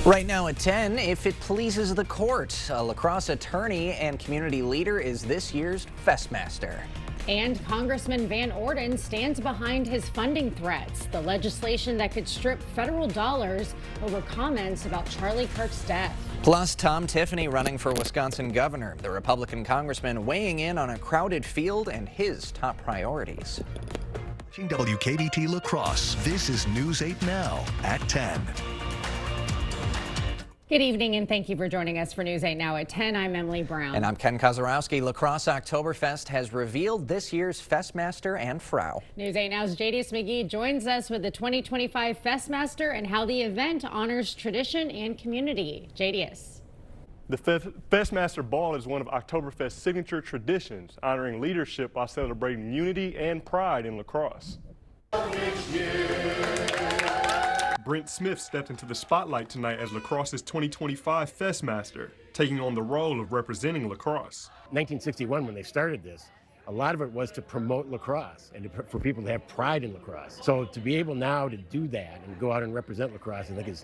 Right now at 10, if it pleases the court, a La Crosse attorney and community leader is this year's Festmaster. And Congressman Van Orden stands behind his funding threats, the legislation that could strip federal dollars over comments about Charlie Kirk's death. Plus, Tom Tiffany running for Wisconsin governor, the Republican congressman weighing in on a crowded field and his top priorities. WKDT La Crosse, this is News 8 Now at 10. Good evening and thank you for joining us for News 8 Now at 10. I'm Emily Brown. And I'm Ken Kozorowski. La Crosse Oktoberfest has revealed this year's Festmaster and Frau. News 8 Now's Jadius McGee joins us with the 2025 Festmaster and how the event honors tradition and community. Jadius. The Festmaster Ball is one of Oktoberfest's signature traditions, honoring leadership while celebrating unity and pride in La Crosse. Brent Smith stepped into the spotlight tonight as La Crosse's 2025 Festmaster, taking on the role of representing La Crosse. 1961, when they started this, a lot of it was to promote La Crosse and for people to have pride in La Crosse. So to be able now to do that and go out and represent La Crosse, I think is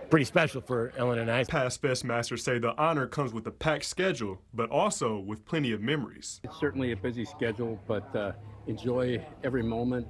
pretty special for Ellen and I. Past Festmasters say the honor comes with a packed schedule, but also with plenty of memories. It's certainly a busy schedule, but enjoy every moment.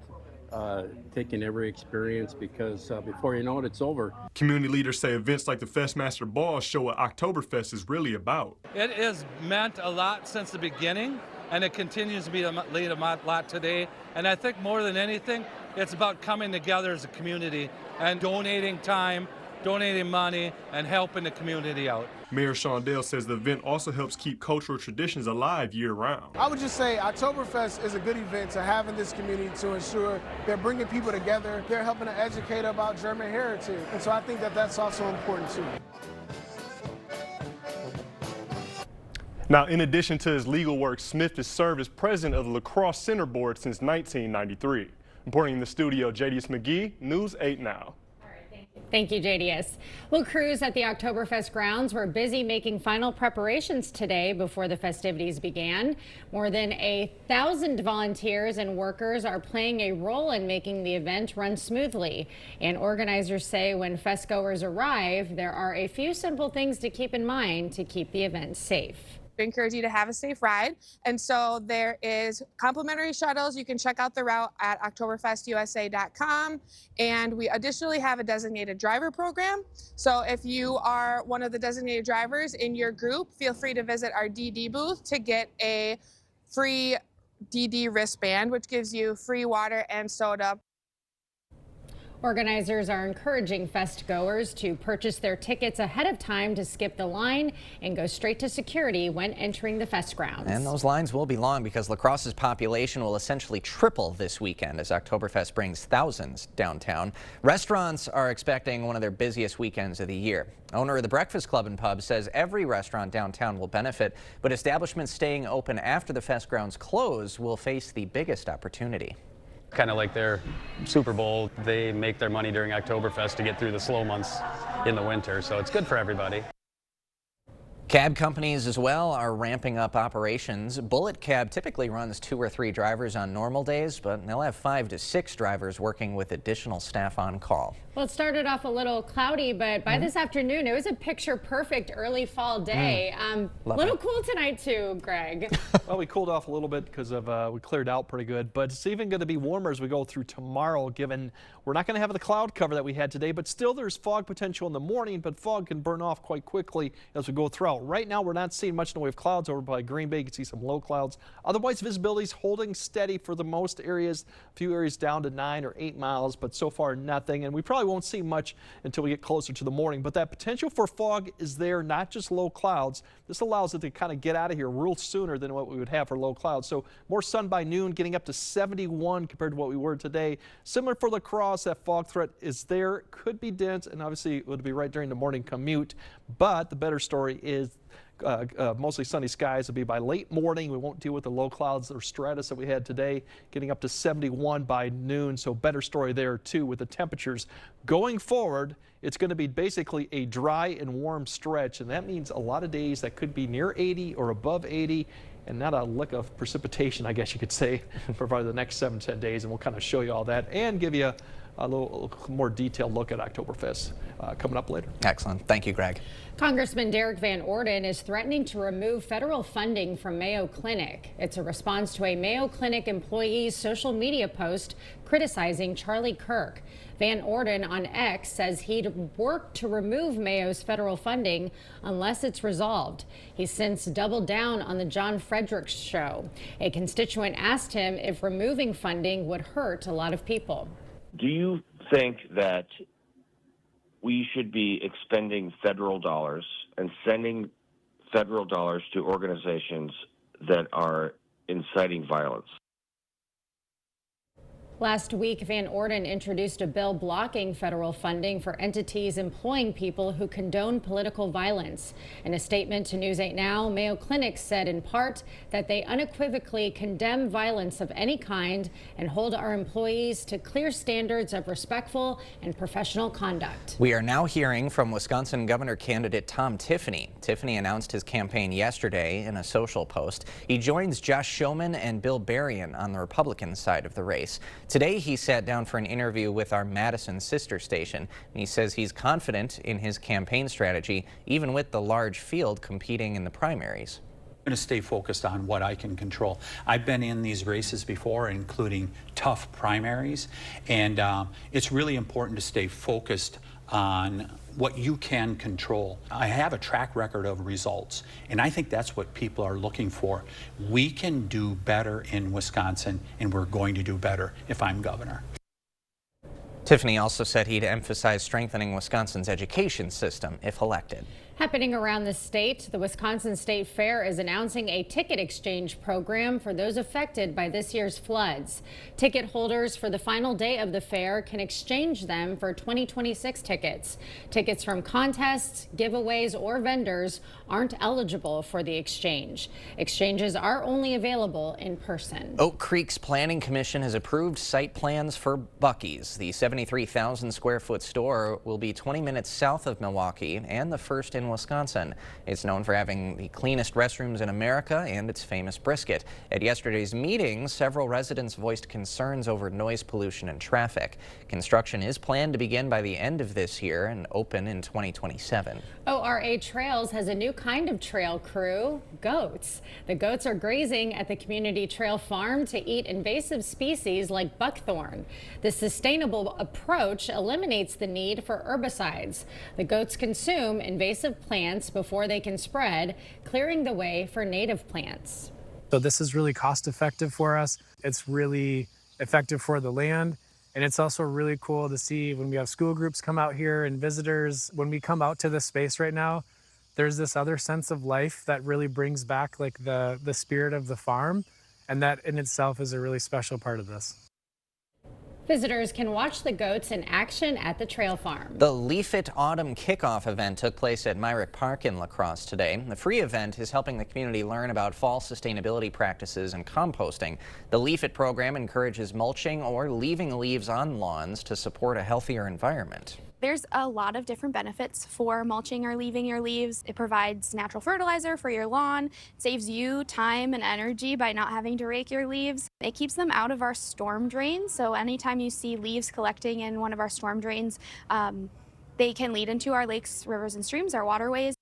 Taking every experience because before you know it, it's over. Community leaders say events like the Festmaster Ball show what Oktoberfest is really about. It has meant a lot since the beginning, and it continues to be a lot today. And I think more than anything, it's about coming together as a community and donating time, donating money, and helping the community out. Mayor Sean Dale says the event also helps keep cultural traditions alive year-round. I would just say Oktoberfest is a good event to have in this community to ensure they're bringing people together. They're helping to educate about German heritage. And so I think that that's also important too. Now, in addition to his legal work, Smith has served as president of the La Crosse Center Board since 1993. Reporting in the studio, Jadius McGee, News 8 Now. Thank you, JDS. Well, crews at the Oktoberfest grounds were busy making final preparations today before the festivities began. More than 1,000 volunteers and workers are playing a role in making the event run smoothly. And organizers say when festgoers arrive, there are a few simple things to keep in mind to keep the event safe. We encourage you to have a safe ride. And so there is complimentary shuttles. You can check out the route at oktoberfestusa.com. And we additionally have a designated driver program. So if you are one of the designated drivers in your group, feel free to visit our DD booth to get a free DD wristband, which gives you free water and soda. Organizers are encouraging festgoers to purchase their tickets ahead of time to skip the line and go straight to security when entering the fest grounds. And those lines will be long because La Crosse's population will essentially triple this weekend as Oktoberfest brings thousands downtown. Restaurants are expecting one of their busiest weekends of the year. Owner of the Breakfast Club and Pub says every restaurant downtown will benefit, but establishments staying open after the fest grounds close will face the biggest opportunity. Kind of like their Super Bowl, they make their money during Oktoberfest to get through the slow months in the winter, so it's good for everybody. Cab companies as well are ramping up operations. Bullet Cab typically runs 2 or 3 drivers on normal days, but they'll have 5 to 6 drivers working with additional staff on call. Well, it started off a little cloudy, but by this afternoon, it was a picture-perfect early fall day. Little cool tonight too, Greg. Well, we cooled off a little bit because of we cleared out pretty good, but it's even going to be warmer as we go through tomorrow, given we're not going to have the cloud cover that we had today, but still there's fog potential in the morning, but fog can burn off quite quickly as we go throughout. Right now, we're not seeing much in the way of clouds over by Green Bay. You can see some low clouds. Otherwise, visibility is holding steady for the most areas. A few areas down to 9 or 8 miles, but so far nothing. And we probably won't see much until we get closer to the morning. But that potential for fog is there, not just low clouds. This allows it to kind of get out of here real sooner than what we would have for low clouds. So more sun by noon, getting up to 71 compared to what we were today. Similar for La Crosse, that fog threat is there. Could be dense, and obviously it would be right during the morning commute. But the better story is mostly sunny skies will be by late morning. We won't deal with the low clouds or stratus that we had today, getting up to 71 by noon. So better story there too with the temperatures. Going forward, it's going to be basically a dry and warm stretch, and that means a lot of days that could be near 80 or above 80. And not a lick of precipitation, I guess you could say, for probably the next 7 to 10 days. And we'll kind of show you all that and give you a little more detailed look at Oktoberfest coming up later. Excellent. Thank you, Greg. Congressman Derek Van Orden is threatening to remove federal funding from Mayo Clinic. It's a response to a Mayo Clinic employee's social media post criticizing Charlie Kirk. Van Orden on X says he'd work to remove Mayo's federal funding unless it's resolved. He's since doubled down on the John Fredericks show. A constituent asked him if removing funding would hurt a lot of people. Do you think that we should be expending federal dollars and sending federal dollars to organizations that are inciting violence? Last week, Van Orden introduced a bill blocking federal funding for entities employing people who condone political violence. In a statement to News 8 Now, Mayo Clinic said in part that they unequivocally condemn violence of any kind and hold our employees to clear standards of respectful and professional conduct. We are now hearing from Wisconsin governor candidate Tom Tiffany. Tiffany announced his campaign yesterday in a social post. He joins Josh Schoeman and Bill Berrien on the Republican side of the race. Today, he sat down for an interview with our Madison sister station. He says he's confident in his campaign strategy, even with the large field competing in the primaries. I'm going to stay focused on what I can control. I've been in these races before, including tough primaries, and it's really important to stay focused on what you can control. I have a track record of results, and I think that's what people are looking for. We can do better in Wisconsin, and we're going to do better if I'm governor. Tiffany also said he'd emphasize strengthening Wisconsin's education system if elected. Happening around the state, the Wisconsin State Fair is announcing a ticket exchange program for those affected by this year's floods. Ticket holders for the final day of the fair can exchange them for 2026 tickets. Tickets from contests, giveaways, or vendors aren't eligible for the exchange. Exchanges are only available in person. Oak Creek's Planning Commission has approved site plans for Buc-ee's. The 73,000 square foot store will be 20 minutes south of Milwaukee and the first in Wisconsin. It's known for having the cleanest restrooms in America and its famous brisket. At yesterday's meeting, several residents voiced concerns over noise pollution and traffic. Construction is planned to begin by the end of this year and open in 2027. ORA Trails has a new kind of trail crew, goats. The goats are grazing at the community trail farm to eat invasive species like buckthorn. The sustainable approach eliminates the need for herbicides. The goats consume invasive plants before they can spread, clearing the way for native plants. So this is really cost effective for us. It's really effective for the land. And it's also really cool to see when we have school groups come out here and visitors. When we come out to this space right now, there's this other sense of life that really brings back like the spirit of the farm. And that in itself is a really special part of this. Visitors can watch the goats in action at the trail farm. The Leaf It Autumn Kickoff event took place at Myrick Park in La Crosse today. The free event is helping the community learn about fall sustainability practices and composting. The Leaf It program encourages mulching or leaving leaves on lawns to support a healthier environment. There's a lot of different benefits for mulching or leaving your leaves. It provides natural fertilizer for your lawn, saves you time and energy by not having to rake your leaves. It keeps them out of our storm drains, so anytime you see leaves collecting in one of our storm drains, they can lead into our lakes, rivers, and streams, our waterways.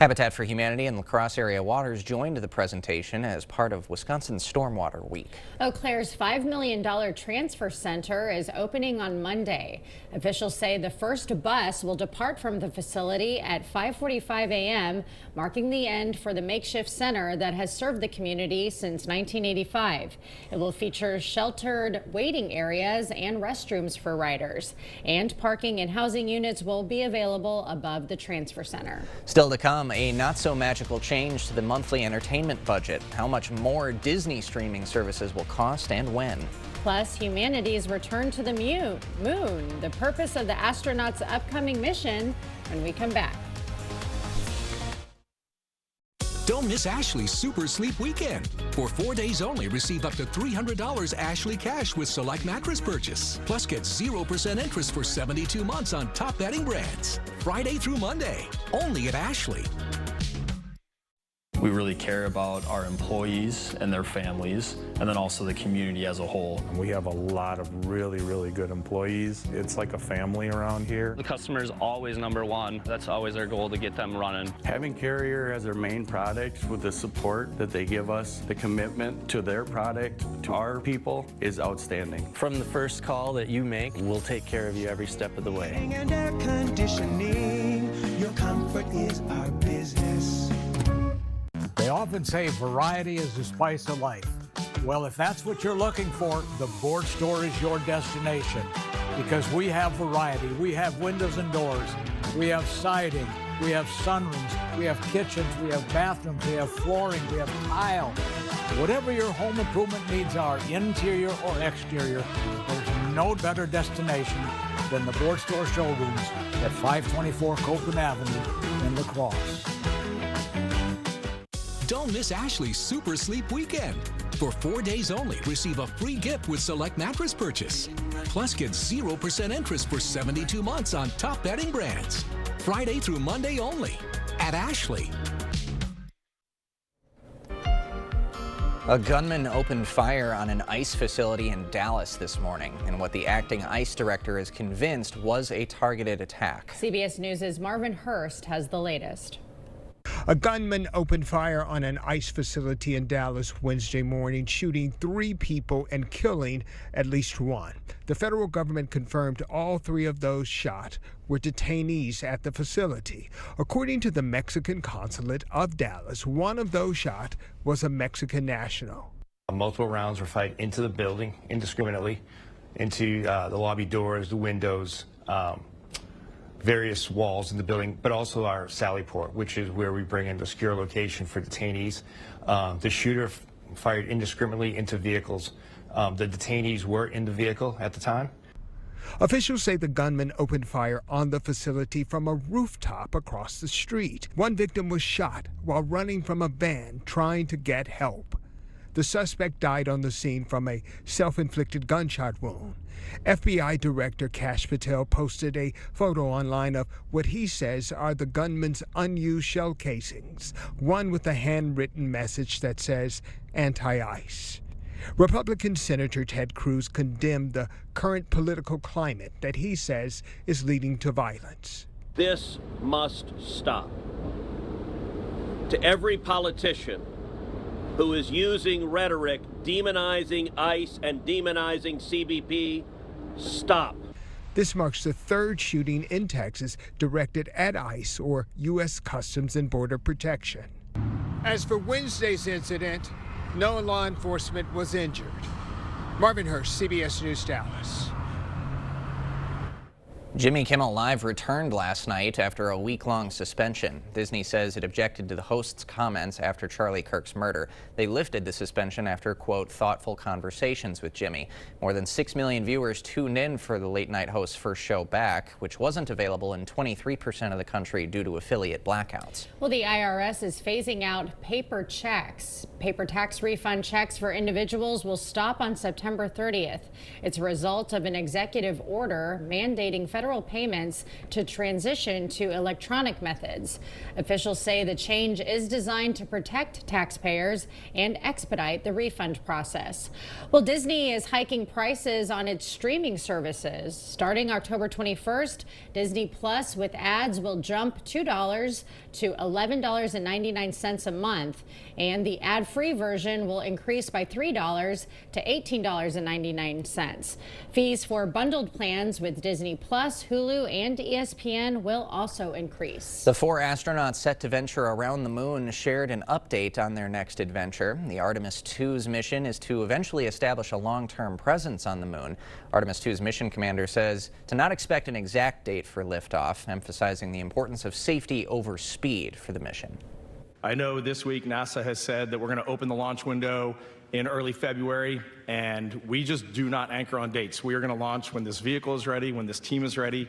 Habitat for Humanity and La Crosse Area Waters joined the presentation as part of Wisconsin's Stormwater Week. Eau Claire's $5 million transfer center is opening on Monday. Officials say the first bus will depart from the facility at 5:45 a.m., marking the end for the makeshift center that has served the community since 1985. It will feature sheltered waiting areas and restrooms for riders, and parking and housing units will be available above the transfer center. Still to come, a not-so-magical change to the monthly entertainment budget. How much more Disney streaming services will cost and when. Plus, humanity's return to the moon, the purpose of the astronauts' upcoming mission when we come back. Don't miss Ashley's Super Sleep Weekend. For 4 days only, receive up to $300 Ashley cash with select mattress purchase. Plus, get 0% interest for 72 months on top bedding brands. Friday through Monday, only at Ashley. We really care about our employees and their families, and then also the community as a whole. We have a lot of really good employees. It's like a family around here. The customer is always number one. That's always our goal, to get them running. Having Carrier as their main product, with the support that they give us, the commitment to their product, to our people, is outstanding. From the first call that you make, we'll take care of you every step of the way. And air conditioning, your comfort is our business. They often say variety is the spice of life. Well, if that's what you're looking for, the Board Store is your destination, because we have variety. We have windows and doors. We have siding. We have sunrooms. We have kitchens. We have bathrooms. We have flooring. We have tile. Whatever your home improvement needs are, interior or exterior, there's no better destination than the Board Store showrooms at 524 Copeland Avenue in La Crosse. Don't miss Ashley's Super Sleep Weekend. For 4 days only, receive a free gift with select mattress purchase. Plus, get 0% interest for 72 months on top bedding brands. Friday through Monday only at Ashley. A gunman opened fire on an ICE facility in Dallas this morning in what the acting ICE director is convinced was a targeted attack. CBS News' Marvin Hurst has the latest. A gunman opened fire on an ICE facility in Dallas Wednesday morning, shooting 3 people and killing at least 1. The federal government confirmed all 3 of those shot were detainees at the facility. According to the Mexican consulate of Dallas, one of those shot was a Mexican national. Multiple rounds were fired into the building indiscriminately, into the lobby doors, the windows, various walls in the building, but also our Sally Port, which is where we bring in the secure location for detainees. The shooter fired indiscriminately into vehicles. The detainees were in the vehicle at the time. Officials say the gunman opened fire on the facility from a rooftop across the street. One victim was shot while running from a van trying to get help. The suspect died on the scene from a self-inflicted gunshot wound. FBI Director Kash Patel posted a photo online of what he says are the gunman's unused shell casings, one with a handwritten message that says anti-ICE. Republican Senator Ted Cruz condemned the current political climate that he says is leading to violence. This must stop. To every politician who is using rhetoric demonizing ICE and demonizing CBP, stop. This marks the 3rd shooting in Texas directed at ICE, or U.S. Customs and Border Protection. As for Wednesday's incident, no law enforcement was injured. Marvin Hurst, CBS News, Dallas. Jimmy Kimmel Live returned last night after a week-long suspension. Disney says it objected to the host's comments after Charlie Kirk's murder. They lifted the suspension after, quote, thoughtful conversations with Jimmy. More than 6 million viewers tuned in for the late-night host's first show back, which wasn't available in 23% of the country due to affiliate blackouts. Well, the IRS is phasing out paper checks. Paper tax refund checks for individuals will stop on September 30th. It's a result of an executive order mandating federal payments to transition to electronic methods. Officials say the change is designed to protect taxpayers and expedite the refund process. Well, Disney is hiking prices on its streaming services. Starting October 21st, Disney Plus with ads will jump $2 to $11.99 a month, and the ad-free version will increase by $3 to $18.99. Fees for bundled plans with Disney Plus, Hulu, and ESPN will also increase. The 4 astronauts set to venture around the moon shared an update on their next adventure. The Artemis II's mission is to eventually establish a long-term presence on the moon. Artemis II's mission commander says to not expect an exact date for liftoff, emphasizing the importance of safety over speed for the mission. I know this week NASA has said that we're going to open the launch window in early February, and we just do not anchor on dates. We are going to launch when this vehicle is ready, when this team is ready.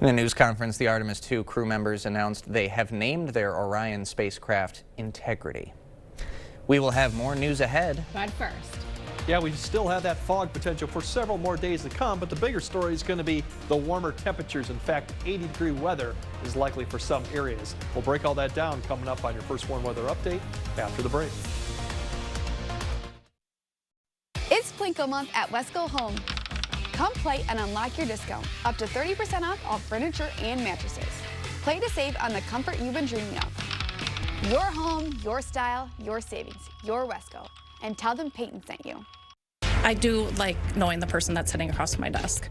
In a news conference, the Artemis II crew members announced they have named their Orion spacecraft Integrity. We will have more news ahead. But first. Yeah, we still have that fog potential for several more days to come, but the bigger story is going to be the warmer temperatures. In fact, 80-degree weather is likely for some areas. We'll break all that down coming up on your first warm weather update after the break. It's Plinko month at Wesco Home. Come play and unlock your discount. Up to 30% off all furniture and mattresses. Play to save on the comfort you've been dreaming of. Your home, your style, your savings, your Wesco. And tell them Peyton sent you. I do like knowing the person that's sitting across from my desk.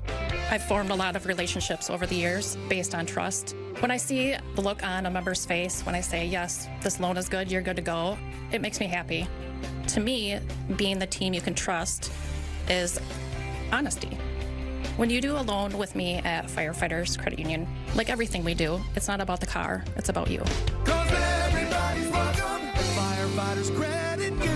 I've formed a lot of relationships over the years based on trust. When I see the look on a member's face, when I say, yes, this loan is good, you're good to go, it makes me happy. To me, being the team you can trust is honesty. When you do a loan with me at Firefighters Credit Union, like everything we do, it's not about the car, it's about you. 'Cause everybody's welcome at Firefighters Credit Union.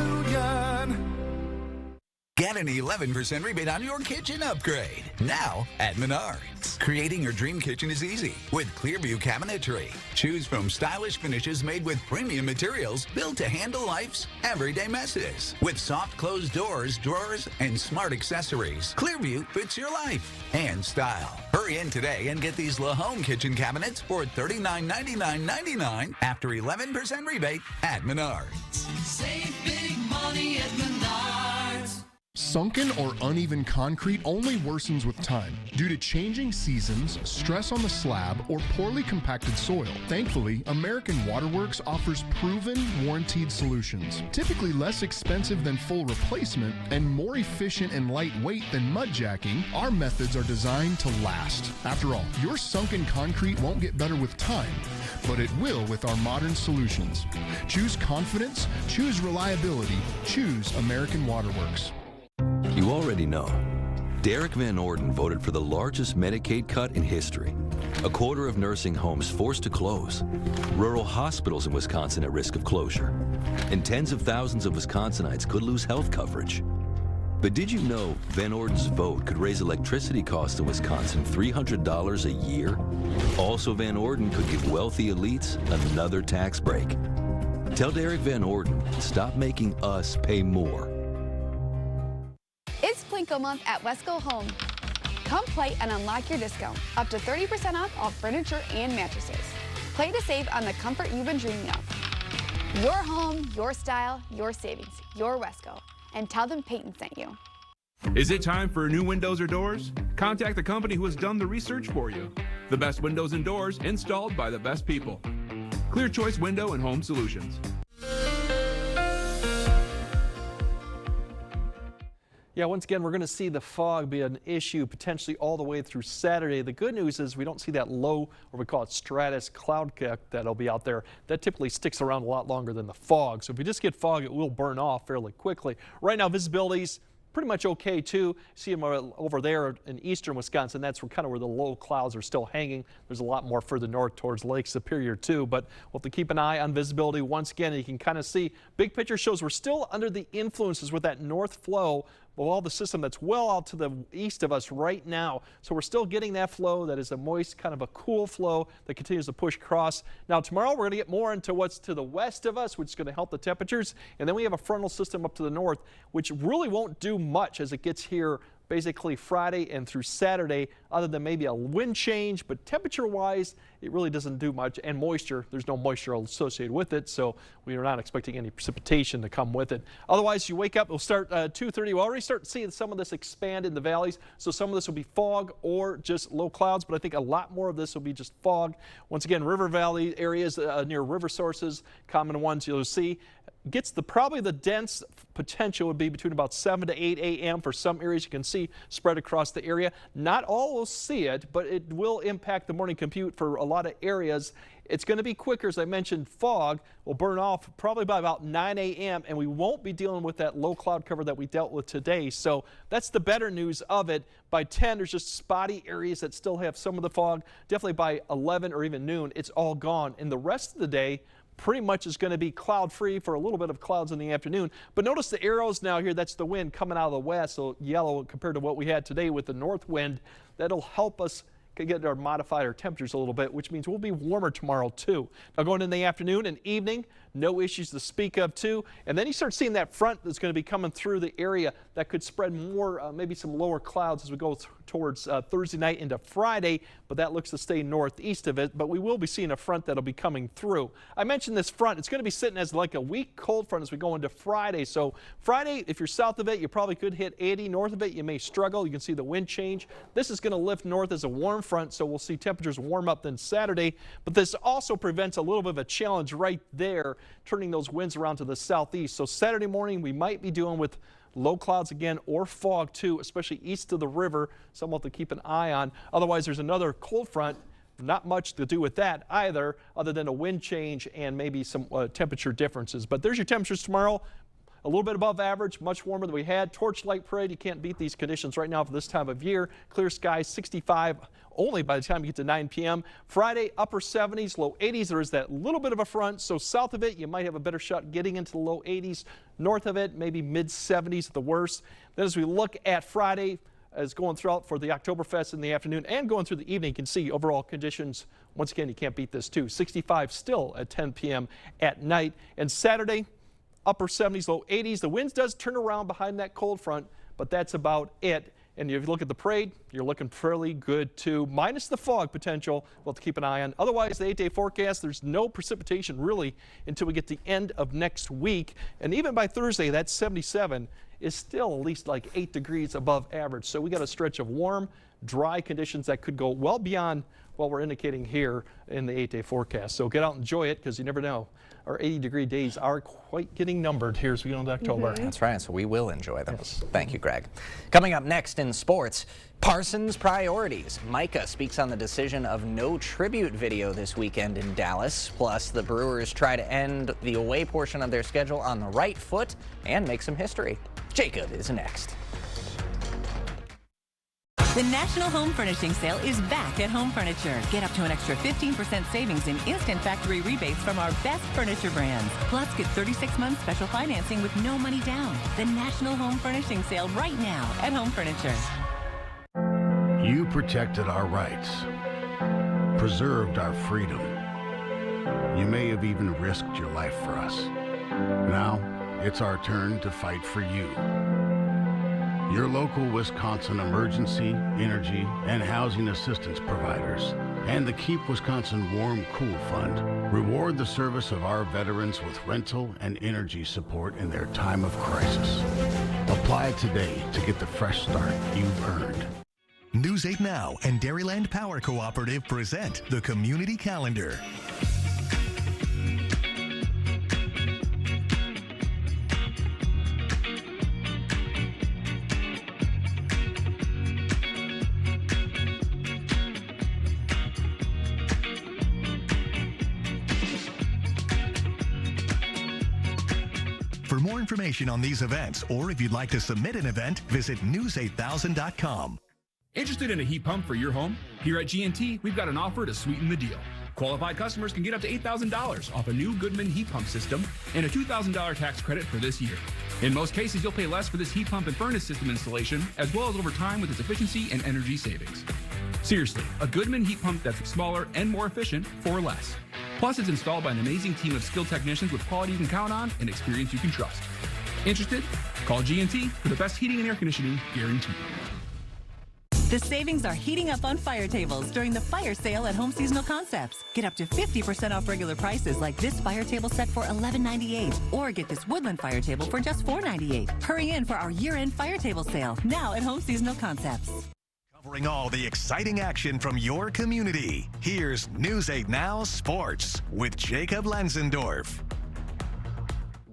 Get an 11% rebate on your kitchen upgrade now at Menards. Creating your dream kitchen is easy with Clearview Cabinetry. Choose from stylish finishes made with premium materials built to handle life's everyday messes. With soft closed doors, drawers, and smart accessories, Clearview fits your life and style. Hurry in today and get these La Home kitchen cabinets for $39.99.99 after 11% rebate at Menards. Save big money at Menards. Sunken or uneven concrete only worsens with time due to changing seasons, stress on the slab, or poorly compacted soil. Thankfully, American Waterworks offers proven, warranted solutions. Typically less expensive than full replacement and more efficient and lightweight than mud jacking, our methods are designed to last. After all, your sunken concrete won't get better with time, but it will with our modern solutions. Choose confidence, choose reliability, choose American Waterworks. You already know. Derek Van Orden voted for the largest Medicaid cut in history. A quarter of nursing homes forced to close. Rural hospitals in Wisconsin at risk of closure. And tens of thousands of Wisconsinites could lose health coverage. But did you know Van Orden's vote could raise electricity costs in Wisconsin $300 a year? Also, Van Orden could give wealthy elites another tax break. Tell Derek Van Orden to stop making us pay more. It's Plinko month at Wesco Home. Come play and unlock your discount. Up to 30% off all furniture and mattresses. Play to save on the comfort you've been dreaming of. Your home, your style, your savings, your Wesco. And tell them Peyton sent you. Is it time for new windows or doors? Contact the company who has done the research for you. The best windows and doors installed by the best people. Clear Choice Window and Home Solutions. Yeah, once again, we're going to see the fog be an issue potentially all the way through Saturday. The good news is we don't see that low, or we call it stratus cloud that'll be out there. That typically sticks around a lot longer than the fog. So if we just get fog, it will burn off fairly quickly. Right now, visibility's pretty much okay too. See them over there in eastern Wisconsin. That's kind of where the low clouds are still hanging. There's a lot more further north towards Lake Superior too, but we'll have to keep an eye on visibility once again. You can kind of see big picture shows we're still under the influences with that north flow of all the system that's well out to the east of us right now. So we're still getting that flow that is a moist, kind of a cool flow that continues to push across. Now tomorrow we're going to get more into what's to the west of us, which is going to help the temperatures. And then we have a frontal system up to the north, which really won't do much as it gets here basically Friday and through Saturday, other than maybe a wind change, but temperature-wise, it really doesn't do much. And moisture, there's no moisture associated with it, so we are not expecting any precipitation to come with it. Otherwise, you wake up, it'll start 2:30. We'll already start seeing some of this expand in the valleys, so some of this will be fog or just low clouds, but I think a lot more of this will be just fog. Once again, river valley areas near river sources, common ones you'll see. Gets probably the dense potential would be between about 7 to 8 a.m. for some areas you can see spread across the area. Not all will see it, but it will impact the morning compute for a lot of areas. It's going to be quicker. As I mentioned, fog will burn off probably by about 9 a.m. and we won't be dealing with that low cloud cover that we dealt with today. So that's the better news of it. By 10, there's just spotty areas that still have some of the fog. Definitely by 11 or even noon, it's all gone. And the rest of the day, pretty much is going to be cloud free for a little bit of clouds in the afternoon. But notice the arrows now here, that's the wind coming out of the west, so yellow compared to what we had today with the north wind. That'll help us get our modified our temperatures a little bit, which means we'll be warmer tomorrow too. Now going in the afternoon and evening, No issues to speak of too. And then you start seeing that front that's going to be coming through the area that could spread more, maybe some lower clouds as we go towards Thursday night into Friday, but that looks to stay northeast of it. But we will be seeing a front that'll be coming through. I mentioned this front. It's going to be sitting as like a weak cold front as we go into Friday. So Friday, if you're south of it, you probably could hit 80. North of it, you may struggle. You can see the wind change. This is going to lift north as a warm front, so we'll see temperatures warm up than Saturday. But this also prevents a little bit of a challenge right there, turning those winds around to the southeast. So Saturday morning, we might be dealing with low clouds again or fog too, especially east of the river, somewhat to keep an eye on. Otherwise, there's another cold front. Not much to do with that either, other than a wind change and maybe some temperature differences. But there's your temperatures tomorrow. A little bit above average, much warmer than we had. Torchlight parade, you can't beat these conditions right now for this time of year. Clear skies, 65 only by the time you get to 9 p.m. Friday, upper 70s, low 80s. There is that little bit of a front, so south of it, you might have a better shot getting into the low 80s. North of it, maybe mid 70s at the worst. Then as we look at Friday, as going throughout for the Oktoberfest in the afternoon and going through the evening, you can see overall conditions. Once again, you can't beat this too. 65 still at 10 p.m. at night. And Saturday, upper 70s, low 80s. The winds does turn around behind that cold front, but that's about it. And if you look at the parade, you're looking fairly good too, minus the fog potential. We'll have to keep an eye on. Otherwise, the 8-day forecast, there's no precipitation really until we get the end of next week. And even by Thursday, that 77 is still at least like 8 degrees above average. So we got a stretch of warm, dry conditions that could go well beyond what we're indicating here in the 8-day forecast. So get out and enjoy it, because you never know. Our 80-degree days are quite getting numbered here as we go into October. That's right, so we will enjoy them. Yes. Thank you, Greg. Coming up next in sports, Parsons priorities. Micah speaks on the decision of no tribute video this weekend in Dallas. Plus, the Brewers try to end the away portion of their schedule on the right foot and make some history. Jacob is next. The National Home Furnishing Sale is back at Home Furniture. Get up to an extra 15% savings in instant factory rebates from our best furniture brands. Plus, get 36 months special financing with no money down. The National Home Furnishing Sale right now at Home Furniture. You protected our rights, preserved our freedom. You may have even risked your life for us. Now, it's our turn to fight for you. Your local Wisconsin emergency, energy, and housing assistance providers, and the Keep Wisconsin Warm Cool Fund reward the service of our veterans with rental and energy support in their time of crisis. Apply today to get the fresh start you've earned. News 8 Now and Dairyland Power Cooperative present the Community Calendar. For more information on these events, or if you'd like to submit an event, visit news8000.com. Interested in a heat pump for your home? Here at G&T, we've got an offer to sweeten the deal. Qualified customers can get up to $8,000 off a new Goodman heat pump system and a $2,000 tax credit for this year. In most cases, you'll pay less for this heat pump and furnace system installation, as well as over time with its efficiency and energy savings. Seriously, a Goodman heat pump that's smaller and more efficient for less. Plus, it's installed by an amazing team of skilled technicians with quality you can count on and experience you can trust. Interested? Call G&T for the best heating and air conditioning guaranteed. The savings are heating up on fire tables during the fire sale at Home Seasonal Concepts. Get up to 50% off regular prices like this fire table set for $11.98, or get this woodland fire table for just $4.98. Hurry in for our year-end fire table sale, now at Home Seasonal Concepts. Covering all the exciting action from your community, here's News 8 Now Sports with Jacob Lenzendorf.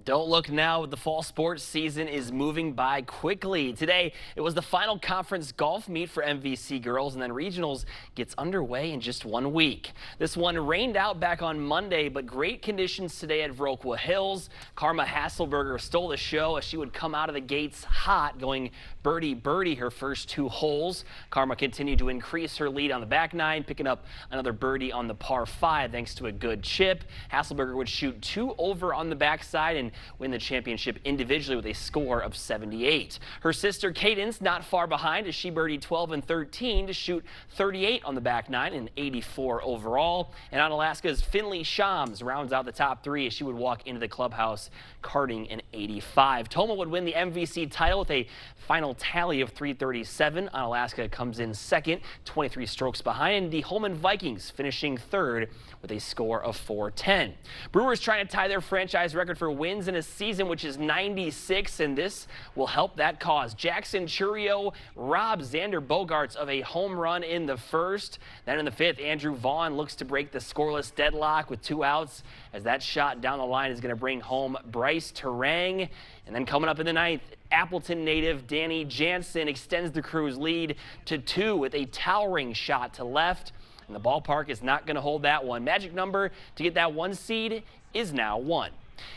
Don't look now, the fall sports season is moving by quickly. Today, it was the final conference golf meet for MVC girls, and then regionals gets underway in just 1 week. This one rained out back on Monday, but great conditions today at Viroqua Hills. Karma Hasselberger stole the show as she would come out of the gates hot, going birdie her first 2 holes. Karma continued to increase her lead on the back 9, picking up another birdie on the par 5 thanks to a good chip. Hasselberger would shoot 2 over on the backside and win the championship individually with a score of 78. Her sister Cadence not far behind as she birdied 12 and 13 to shoot 38 on the back nine and 84 overall. And on Alaska's Finley Shams rounds out the top three as she would walk into the clubhouse carding an 85. Toma would win the MVC title with a final tally of 337. Alaska comes in second, 23 strokes behind, and the Holman Vikings finishing third with a score of 410. Brewers trying to tie their franchise record for wins in a season, which is 96, and this will help that cause. Jackson Chourio robs Xander Bogaerts of a home run in the first. Then in the fifth, Andrew Vaughn looks to break the scoreless deadlock with 2 outs as that shot down the line is going to bring home Bryce Terang. And then coming up in the ninth, Appleton native Danny Jansen extends the Crew's lead to 2 with a towering shot to left. And the ballpark is not going to hold that one. Magic number to get that 1 seed is now 1.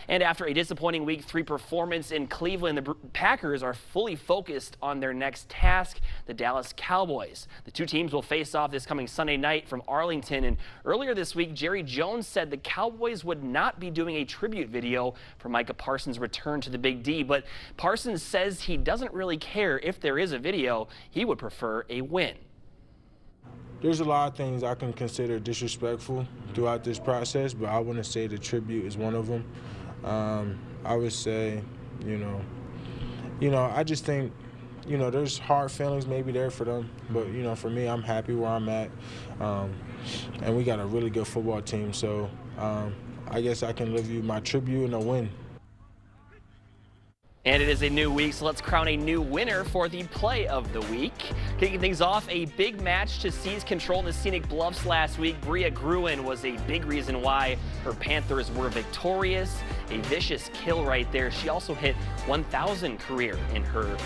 And after a disappointing Week 3 performance in Cleveland, the Packers are fully focused on their next task, the Dallas Cowboys. The two teams will face off this coming Sunday night from Arlington. And earlier this week, Jerry Jones said the Cowboys would not be doing a tribute video for Micah Parsons' return to the Big D. But Parsons says he doesn't really care if there is a video. He would prefer a win. There's a lot of things I can consider disrespectful throughout this process, but I wouldn't say the tribute is one of them. I would say, I just think, there's hard feelings maybe there for them, but, for me, I'm happy where I'm at, and we got a really good football team, so I guess I can give you my tribute and a win. And it is a new week, so let's crown a new winner for the play of the week. Kicking things off, a big match to seize control in the Scenic Bluffs last week. Bria Gruen was a big reason why her Panthers were victorious. A vicious kill right there. She also hit 1,000 career in her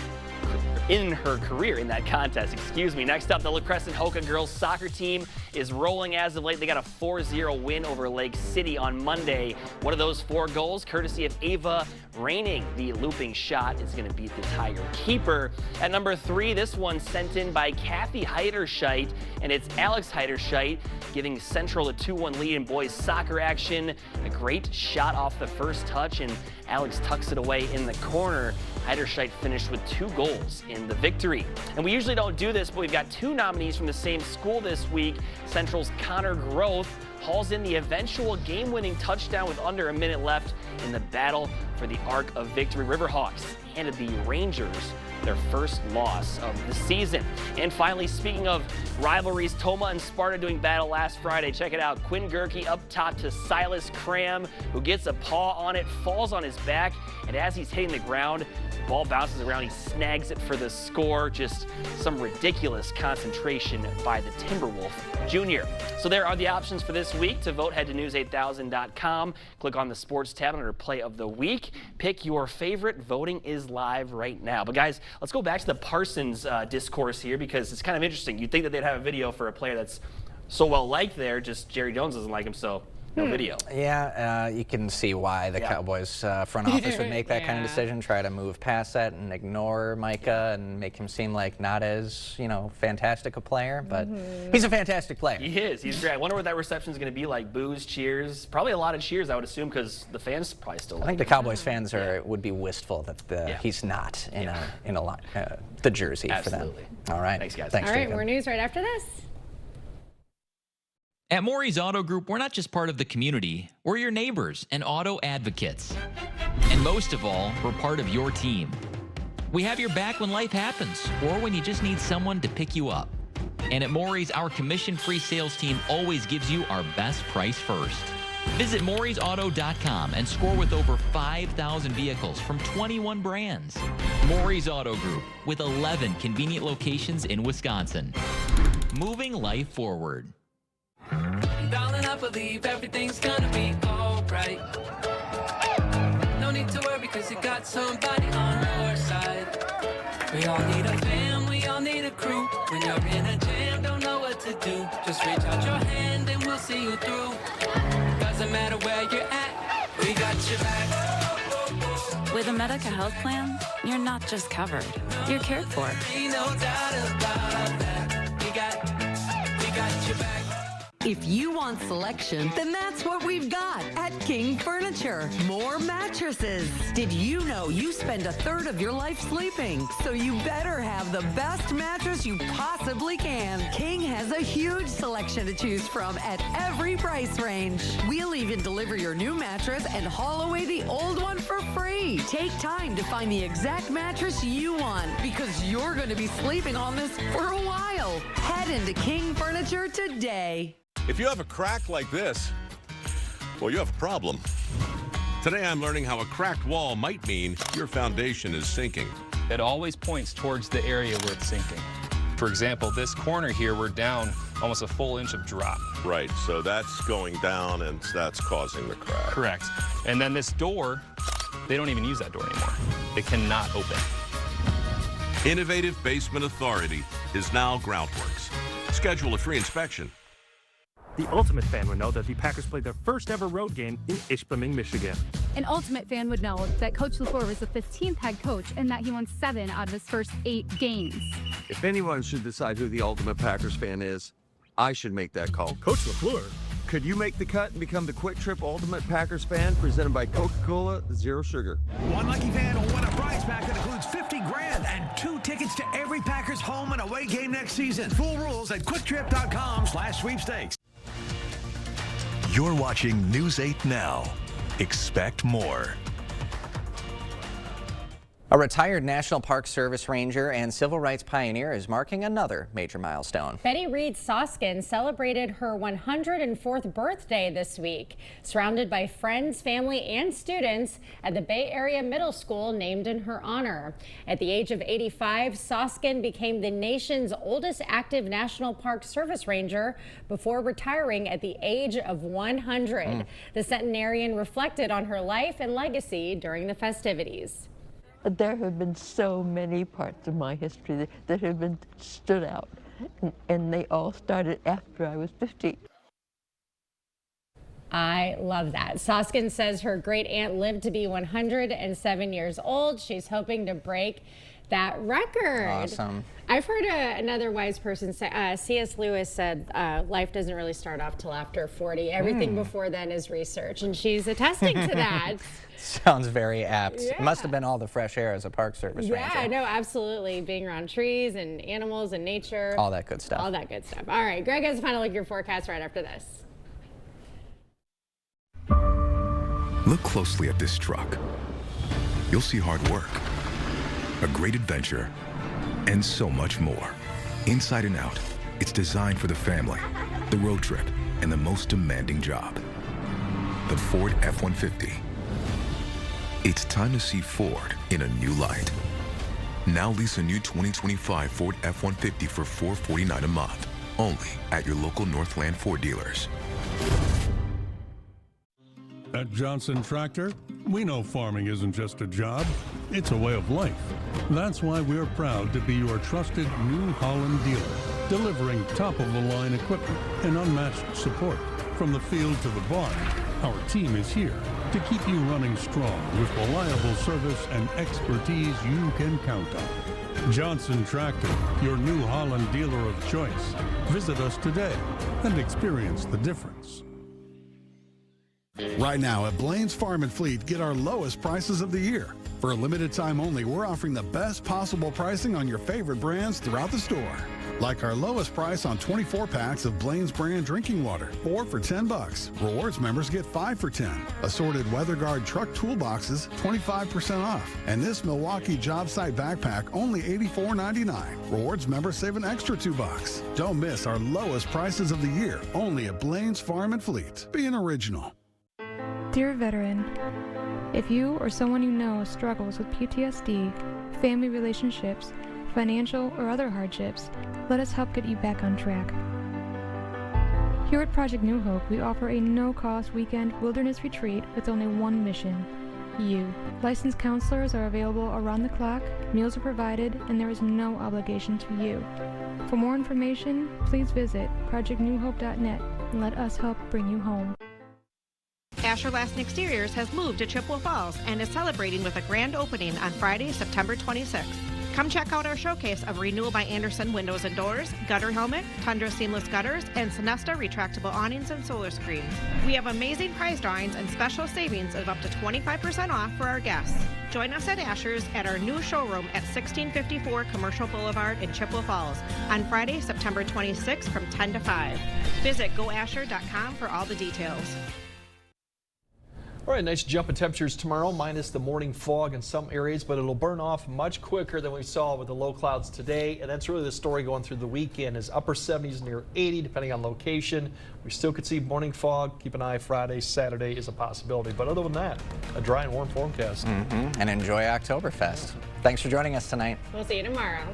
career in that contest. Next up, the La Crescent Hoka girls soccer team is rolling as of late. They got a 4-0 win over Lake City on Monday. One of those 4 goals, courtesy of Ava Raining. The looping shot is going to beat the Tiger keeper. At number 3, this one sent in by Kathy Heiderscheit, and it's Alex Heiderscheit giving Central a 2-1 lead in boys soccer action. A great shot off the first touch, and Alex tucks it away in the corner. Heiderscheit finished with 2 goals in the victory. And we usually don't do this, but we've got 2 nominees from the same school this week. Central's Connor Groth hauls in the eventual game-winning touchdown with under a minute left in the battle for the Arc of Victory. Riverhawks handed the Rangers their first loss of the season. And finally, speaking of rivalries, Toma and Sparta doing battle last Friday. Check it out. Quinn Gerke up top to Silas Cram, who gets a paw on it, falls on his back, and as he's hitting the ground, the ball bounces around, he snags it for the score. Just some ridiculous concentration by the Timberwolf Jr. So there are the options for this week. To vote, head to news8000.com. Click on the sports tab under play of the week. Pick your favorite. Voting is live right now. But guys, let's go back to the Parsons discourse here, because it's kind of interesting. You'd think that they'd have a video for a player that's so well liked there, just Jerry Jones doesn't like him, so no video. Yeah, you can see why the Cowboys front office would make that kind of decision, try to move past that and ignore Micah and make him seem like not as, fantastic a player, but he's a fantastic player. He is. He's great. I wonder what that reception is going to be like. Boos, cheers, probably a lot of cheers, I would assume, because the fans probably still like I think the Cowboys fans would be wistful that he's not in the jersey for them. All right. Thanks, guys. All right, more news right after this. At Maury's Auto Group, we're not just part of the community, we're your neighbors and auto advocates. And most of all, we're part of your team. We have your back when life happens, or when you just need someone to pick you up. And at Maury's, our commission-free sales team always gives you our best price first. Visit Maury'sAuto.com and score with over 5,000 vehicles from 21 brands. Maury's Auto Group, with 11 convenient locations in Wisconsin. Moving life forward. Darling, I believe everything's gonna be alright. No need to worry, because you got somebody on your side. We all need a fam, we all need a crew. When you're in a jam, don't know what to do, just reach out your hand and we'll see you through. Doesn't matter where you're at, we got your back. With a Medica health plan, you're not just covered, you're cared for. Ain't no doubt about that. We got your back. If you want selection, then that's what we've got at King Furniture. More mattresses. Did you know you spend a third of your life sleeping? So you better have the best mattress you possibly can. King has a huge selection to choose from at every price range. We'll even deliver your new mattress and haul away the old one for free. Take time to find the exact mattress you want because you're going to be sleeping on this for a while. Head into King Furniture today. If you have a crack like this, well, you have a problem. Today I'm learning how a cracked wall might mean your foundation is sinking. It always points towards the area where it's sinking. For example, this corner here, we're down almost a full inch of drop. Right, so that's going down and that's causing the crack. Correct. And then this door, they don't even use that door anymore. It cannot open. Innovative Basement Authority is now Groundworks. Schedule a free inspection. The Ultimate fan would know that the Packers played their first ever road game in Ishpeming, Michigan. An Ultimate fan would know that Coach LaFleur was the 15th head coach and that he won 7 out of his first 8 games. If anyone should decide who the Ultimate Packers fan is, I should make that call. Coach LaFleur? Could you make the cut and become the Quick Trip Ultimate Packers fan presented by Coca-Cola Zero Sugar? One lucky fan will win a prize pack that includes $50,000 and 2 tickets to every Packers home and away game next season. Full rules at quicktrip.com/sweepstakes. You're watching News 8 Now. Expect more. A retired National Park Service ranger and civil rights pioneer is marking another major milestone. Betty Reed Soskin celebrated her 104th birthday this week, surrounded by friends, family, and students at the Bay Area Middle School named in her honor. At the age of 85, Soskin became the nation's oldest active National Park Service ranger before retiring at the age of 100. The centenarian reflected on her life and legacy during the festivities. There have been so many parts of my history that have been stood out, and they all started after I was 50. I love that. Soskin says her great aunt lived to be 107 years old. She's hoping to break that record. Awesome. I've heard another wise person say, C.S. Lewis said, life doesn't really start off till after 40. Everything before then is research, and she's attesting to that. Sounds very apt. Yeah. It must have been all the fresh air as a Park Service ranger. Yeah, no, absolutely. Being around trees and animals and nature. All that good stuff. All that good stuff. All right, Greg has a final look at your forecast right after this. Look closely at this truck. You'll see hard work, a great adventure, and so much more. Inside and out, it's designed for the family, the road trip, and the most demanding job. The Ford F-150. It's time to see Ford in a new light. Now lease a new 2025 Ford F-150 for $449 a month, only at your local Northland Ford dealers. At Johnson Tractor, we know farming isn't just a job, it's a way of life. That's why we're proud to be your trusted New Holland dealer, delivering top-of-the-line equipment and unmatched support. From the field to the barn, our team is here to keep you running strong with reliable service and expertise you can count on. Johnson Tractor, your New Holland dealer of choice. Visit us today and experience the difference. Right now at Blaine's Farm and Fleet, get our lowest prices of the year. For a limited time only, we're offering the best possible pricing on your favorite brands throughout the store. Like our lowest price on 24 packs of Blaine's brand drinking water, 4 for $10. Rewards members get 5 for $10. Assorted WeatherGuard truck toolboxes, 25% off. And this Milwaukee job site backpack, only $84.99. Rewards members save an extra $2. Don't miss our lowest prices of the year, only at Blaine's Farm and Fleet. Be an original. Dear veteran, if you or someone you know struggles with PTSD, family relationships, financial or other hardships, let us help get you back on track. Here at Project New Hope, we offer a no-cost weekend wilderness retreat with only one mission: you. Licensed counselors are available around the clock, meals are provided, and there is no obligation to you. For more information, please visit projectnewhope.net and let us help bring you home. Asher Lassen Exteriors has moved to Chippewa Falls and is celebrating with a grand opening on Friday, September 26th. Come check out our showcase of Renewal by Anderson windows and doors, Gutter Helmet, Tundra seamless gutters, and Sonesta retractable awnings and solar screens. We have amazing prize drawings and special savings of up to 25% off for our guests. Join us at Asher's at our new showroom at 1654 Commercial Boulevard in Chippewa Falls on Friday, September 26th from 10 to 5. Visit goasher.com for all the details. All right, nice jump in temperatures tomorrow, minus the morning fog in some areas, but it'll burn off much quicker than we saw with the low clouds today. And that's really the story going through the weekend, is upper 70s near 80, depending on location. We still could see morning fog. Keep an eye Friday, Saturday is a possibility. But other than that, a dry and warm forecast. And enjoy Oktoberfest. Thanks for joining us tonight. We'll see you tomorrow.